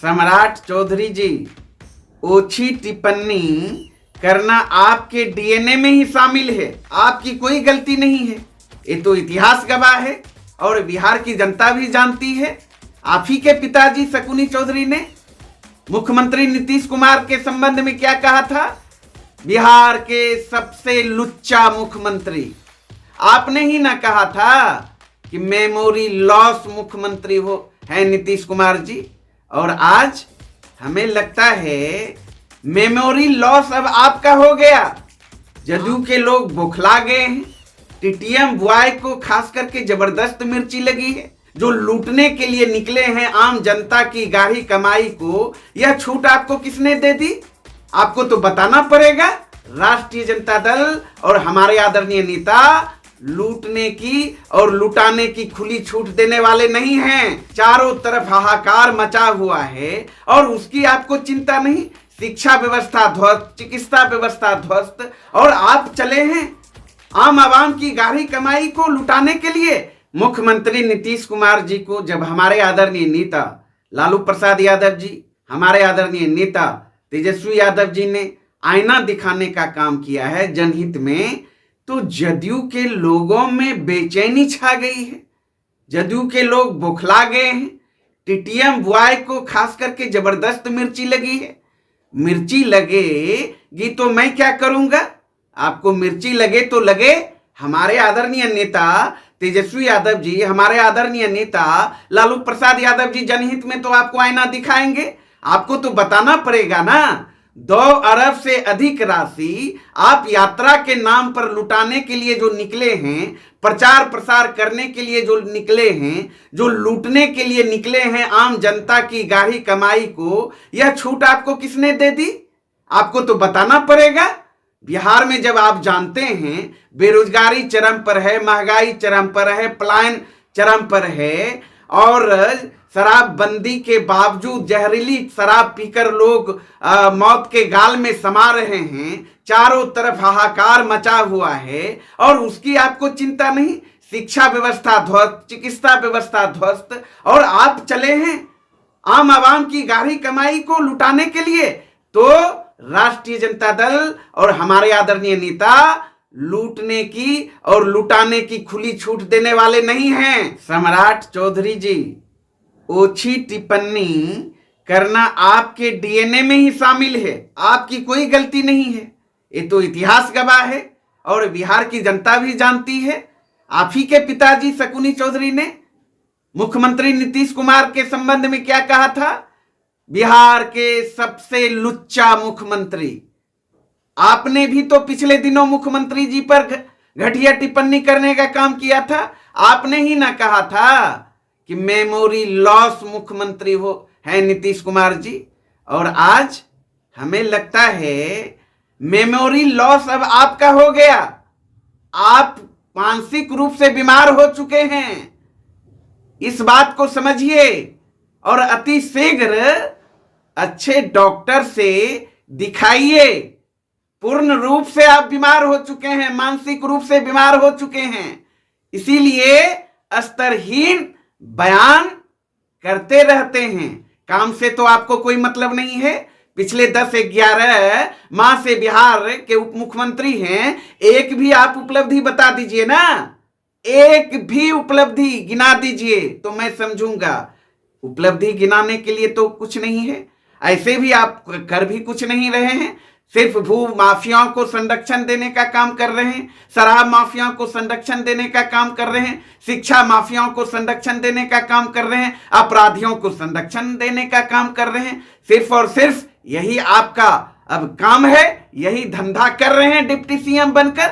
सम्राट चौधरी जी, ओछी टिप्पणी करना आपके डीएनए में ही शामिल है। आपकी कोई गलती नहीं है, ये तो इतिहास गवाह है और बिहार की जनता भी जानती है। आप ही के पिताजी शकुनी चौधरी ने मुख्यमंत्री नीतीश कुमार के संबंध में क्या कहा था? बिहार के सबसे लुच्चा मुख्यमंत्री। आपने ही ना कहा था कि मेमोरी लॉस मुख्यमंत्री हो है नीतीश कुमार जी। और आज हमें लगता है मेमोरी लॉस अब आपका हो गया। जदयू के लोग बौखला गए हैं। टीटीएम बॉय को खास करके जबरदस्त मिर्ची लगी है। जो लूटने के लिए निकले हैं आम जनता की गाढ़ी कमाई को, यह छूट आपको किसने दे दी? आपको तो बताना पड़ेगा। राष्ट्रीय जनता दल और हमारे आदरणीय नेता लूटने की और लुटाने की खुली छूट देने वाले नहीं हैं। चारों तरफ हाहाकार मचा हुआ है और उसकी आपको चिंता नहीं। शिक्षा व्यवस्था ध्वस्त, चिकित्सा व्यवस्था ध्वस्त, और आप चले हैं आम आवाम की गाढ़ी कमाई को लुटाने के लिए। मुख्यमंत्री नीतीश कुमार जी को जब हमारे आदरणीय नेता लालू प्रसाद यादव जी, हमारे आदरणीय नेता तेजस्वी यादव जी ने आईना दिखाने का काम किया है जनहित में, तो जदयू के लोगों में बेचैनी छा गई है। जदयू के लोग बौखला गए हैं। टीटीएम बॉय को खास करके जबरदस्त मिर्ची लगी है। मिर्ची लगेगी तो मैं क्या करूंगा? आपको मिर्ची लगे तो लगे। हमारे आदरणीय नेता तेजस्वी यादव जी, हमारे आदरणीय नेता लालू प्रसाद यादव जी जनहित में तो आपको आईना दिखाएंगे। आपको तो बताना पड़ेगा ना। 2 अरब से अधिक राशि आप यात्रा के नाम पर लुटाने के लिए जो निकले हैं, प्रचार प्रसार करने के लिए जो निकले हैं, जो लूटने के लिए निकले हैं आम जनता की गाढ़ी कमाई को, यह छूट आपको किसने दे दी? आपको तो बताना पड़ेगा। बिहार में जब आप जानते हैं बेरोजगारी चरम पर है, महंगाई चरम पर है, पलायन चरम पर है, और शराबबंदी के बावजूद जहरीली शराब पीकर लोग मौत के गाल में समा रहे हैं, चारों तरफ हाहाकार मचा हुआ है, और उसकी आपको चिंता नहीं। शिक्षा व्यवस्था ध्वस्त, चिकित्सा व्यवस्था ध्वस्त, और आप चले हैं आम आवाम की गाढ़ी कमाई को लुटाने के लिए। तो राष्ट्रीय जनता दल और हमारे आदरणीय नेता लूटने की और लुटाने की खुली छूट देने वाले नहीं हैं। सम्राट चौधरी जी, ओछी टिप्पणी करना आपके डीएनए में ही शामिल है। आपकी कोई गलती नहीं है, ये तो इतिहास गवाह है और बिहार की जनता भी जानती है। आप ही के पिताजी शकुनी चौधरी ने मुख्यमंत्री नीतीश कुमार के संबंध में क्या कहा था? बिहार के सबसे लुच्चा मुख्यमंत्री। आपने भी तो पिछले दिनों मुख्यमंत्री जी पर घटिया टिप्पणी करने का काम किया था। आपने ही ना कहा था कि मेमोरी लॉस मुख्यमंत्री हो है नीतीश कुमार जी। और आज हमें लगता है मेमोरी लॉस अब आपका हो गया। आप मानसिक रूप से बीमार हो चुके हैं, इस बात को समझिए और अति शीघ्र अच्छे डॉक्टर से दिखाइए। पूर्ण रूप से आप बीमार हो चुके हैं, मानसिक रूप से बीमार हो चुके हैं, इसीलिए स्तरहीन बयान करते रहते हैं। काम से तो आपको कोई मतलब नहीं है। पिछले 10-11 माह से बिहार के उप मुख्यमंत्री हैं, एक भी आप उपलब्धि बता दीजिए ना, एक भी उपलब्धि गिना दीजिए तो मैं समझूंगा। उपलब्धि गिनाने के लिए तो कुछ नहीं है, ऐसे भी आप कर भी कुछ नहीं रहे हैं। सिर्फ भू माफियाओं को संरक्षण देने का काम कर रहे हैं, शराब माफियाओं को संरक्षण देने का काम कर रहे हैं, शिक्षा माफियाओं को संरक्षण देने का काम कर रहे हैं, अपराधियों को संरक्षण देने का काम कर रहे हैं। सिर्फ और सिर्फ यही आपका अब काम है, यही धंधा कर रहे हैं डिप्टी सीएम बनकर।